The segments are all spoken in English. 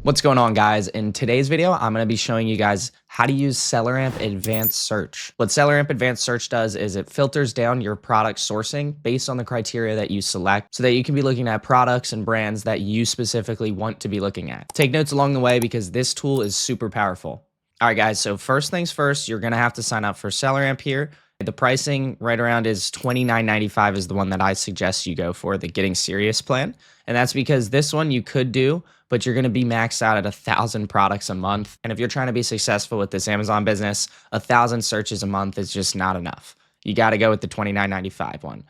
What's going on, guys? In today's video, I'm going to be showing you guys how to use SellerAmp Advanced Search. What SellerAmp Advanced Search does is it filters down your product sourcing based on the criteria that you select so that you can be looking at products and brands that you specifically want to be looking at. Take notes along the way because this tool is super powerful. All right, guys, so first things first, you're going to have to sign up for SellerAmp here. The pricing right around is $29.95 is the one that I suggest you go for, the Getting Serious plan. And that's because this one you could do, but you're going to be maxed out at 1,000 products a month. And if you're trying to be successful with this Amazon business, 1,000 searches a month is just not enough. You got to go with the $29.95 one.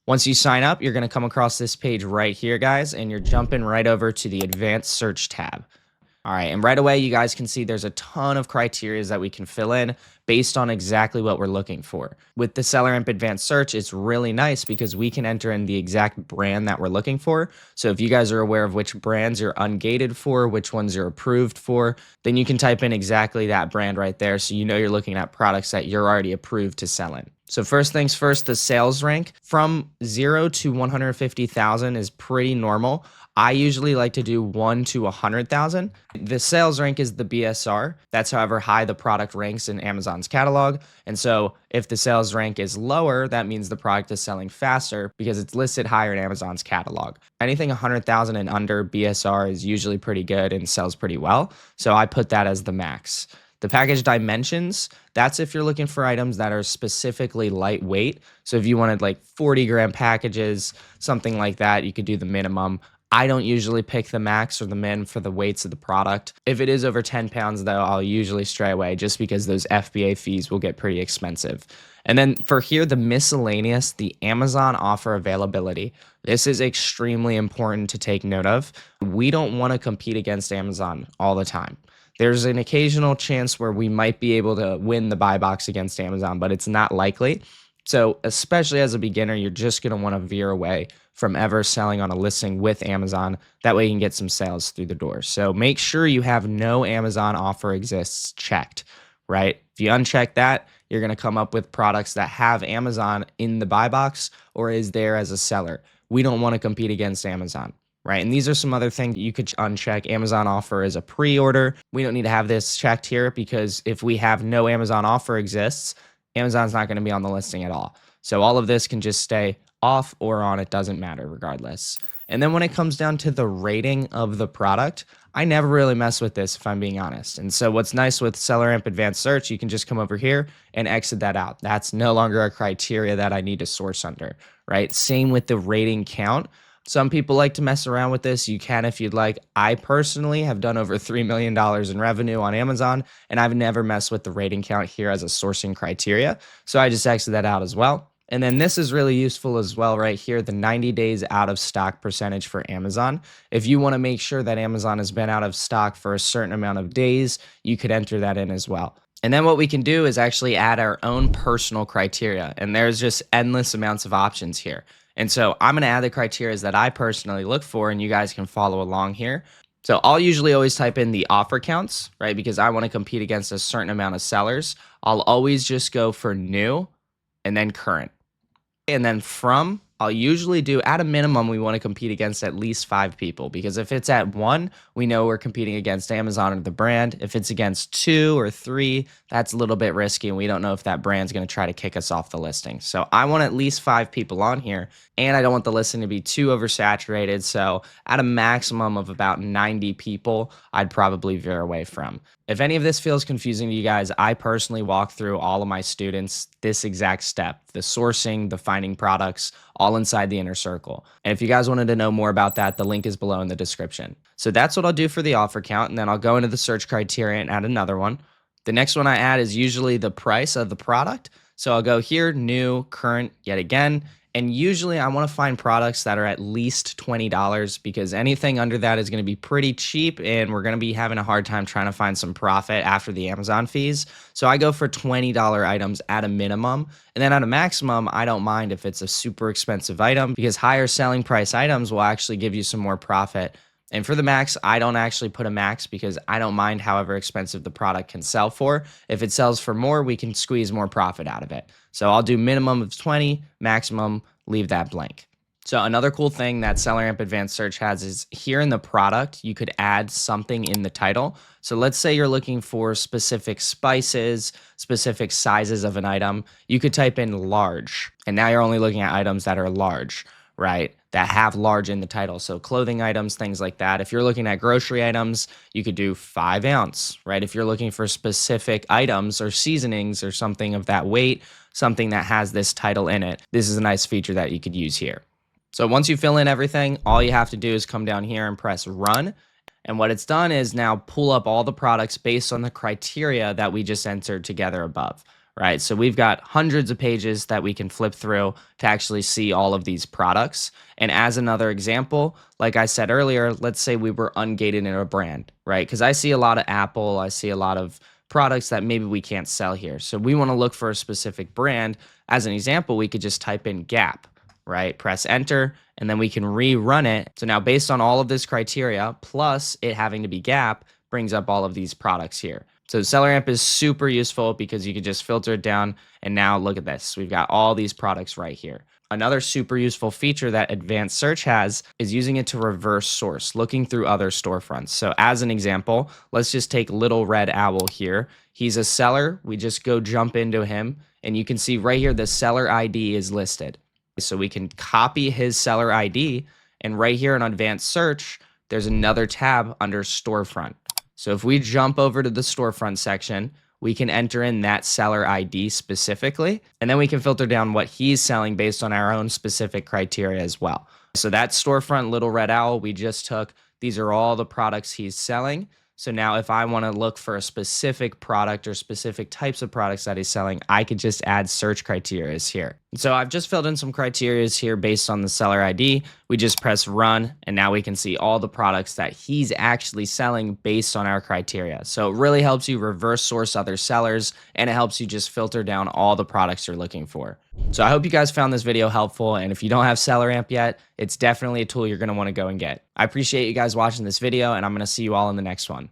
Once you sign up, you're going to come across this page right here, guys, and you're jumping right over to the Advanced Search tab. All right, and right away, you guys can see there's a ton of criteria that we can fill in based on exactly what we're looking for. With the SellerAmp Advanced Search, it's really nice because we can enter in the exact brand that we're looking for. So if you guys are aware of which brands you're ungated for, which ones you're approved for, then you can type in exactly that brand right there so you know you're looking at products that you're already approved to sell in. So first things first, the sales rank from 0 to 150,000 is pretty normal. I usually like to do 1 to 100,000. The sales rank is the BSR. That's however high the product ranks in Amazon's catalog. And so if the sales rank is lower, that means the product is selling faster because it's listed higher in Amazon's catalog. Anything 100,000 and under BSR is usually pretty good and sells pretty well. So I put that as the max. The package dimensions, that's if you're looking for items that are specifically lightweight. So if you wanted like 40-gram packages, something like that, you could do the minimum. I don't usually pick the max or the min for the weights of the product. If it is over 10 pounds, though, I'll usually stray away just because those FBA fees will get pretty expensive. And then for here, the miscellaneous, the Amazon offer availability. This is extremely important to take note of. We don't want to compete against Amazon all the time. There's an occasional chance where we might be able to win the buy box against Amazon, but it's not likely. So especially as a beginner, you're just going to want to veer away from ever selling on a listing with Amazon. That way you can get some sales through the door. So make sure you have no Amazon offer exists checked, right? If you uncheck that, you're going to come up with products that have Amazon in the buy box or is there as a seller. We don't want to compete against Amazon. Right. And these are some other things you could uncheck. Amazon offer is a pre-order. We don't need to have this checked here because if we have no Amazon offer exists, Amazon's not going to be on the listing at all. So all of this can just stay off or on. It doesn't matter regardless. And then when it comes down to the rating of the product, I never really mess with this if I'm being honest. And so what's nice with SellerAmp Advanced Search, you can just come over here and exit that out. That's no longer a criteria that I need to source under, right? Same with the rating count. Some people like to mess around with this. You can if you'd like. I personally have done over $3 million in revenue on Amazon, and I've never messed with the rating count here as a sourcing criteria. So I just exit that out as well. And then this is really useful as well right here, the 90 days out of stock percentage for Amazon. If you want to make sure that Amazon has been out of stock for a certain amount of days, you could enter that in as well. And then what we can do is actually add our own personal criteria. And there's just endless amounts of options here. And so I'm going to add the criteria that I personally look for, and you guys can follow along here. So I'll usually always type in the offer counts, right? Because I want to compete against a certain amount of sellers. I'll always just go for new and then current. And then from, I'll usually do at a minimum, we want to compete against at least 5 people because if it's at 1, we know we're competing against Amazon or the brand. If it's against 2 or 3, that's a little bit risky and we don't know if that brand's going to try to kick us off the listing. So I want at least 5 people on here and I don't want the listing to be too oversaturated. So at a maximum of about 90 people, I'd probably veer away from. If any of this feels confusing to you guys, I personally walk through all of my students this exact step, the sourcing, the finding products, all inside the inner circle. And if you guys wanted to know more about that, the link is below in the description. So that's what I'll do for the offer count. And then I'll go into the search criteria and add another one. The next one I add is usually the price of the product. So I'll go here, new, current, yet again. And usually I want to find products that are at least $20 because anything under that is going to be pretty cheap and we're going to be having a hard time trying to find some profit after the Amazon fees. So I go for $20 items at a minimum. And then at a maximum, I don't mind if it's a super expensive item because higher selling price items will actually give you some more profit. And for the max, I don't actually put a max because I don't mind however expensive the product can sell for. If it sells for more, we can squeeze more profit out of it. So I'll do minimum of 20, maximum, leave that blank. So another cool thing that SellerAmp Advanced Search has is here in the product, you could add something in the title. So let's say you're looking for specific spices, specific sizes of an item. You could type in large, and now you're only looking at items that are large, right? That have large in the title. So clothing items, things like that. If you're looking at grocery items, you could do 5 ounce, right? If you're looking for specific items or seasonings or something of that weight, something that has this title in it, this is a nice feature that you could use here. So once you fill in everything, all you have to do is come down here and press run. And what it's done is now pull up all the products based on the criteria that we just entered together above, right? So we've got hundreds of pages that we can flip through to actually see all of these products. And as another example, like I said earlier, let's say we were ungated in a brand, right? Because I see a lot of Apple, I see a lot of products that maybe we can't sell here. So we want to look for a specific brand. As an example, we could just type in Gap, right? Press enter, and then we can rerun it. So now based on all of this criteria, plus it having to be Gap, brings up all of these products here. So SellerAmp is super useful because you can just filter it down, and now look at this. We've got all these products right here. Another super useful feature that Advanced Search has is using it to reverse source, looking through other storefronts. So as an example, let's just take Little Red Owl here. He's a seller. We just go jump into him, and you can see right here the seller ID is listed. So we can copy his seller ID, and right here in Advanced Search, there's another tab under Storefront. So if we jump over to the Storefront section, we can enter in that seller ID specifically, and then we can filter down what he's selling based on our own specific criteria as well. So that Storefront Little Red Owl we just took, these are all the products he's selling. So now if I want to look for a specific product or specific types of products that he's selling, I could just add search criteria here. So I've just filled in some criteria here based on the seller ID. We just press run, and now we can see all the products that he's actually selling based on our criteria. So it really helps you reverse source other sellers, and it helps you just filter down all the products you're looking for. So I hope you guys found this video helpful, and if you don't have SellerAmp yet, it's definitely a tool you're going to want to go and get. I appreciate you guys watching this video, and I'm going to see you all in the next one.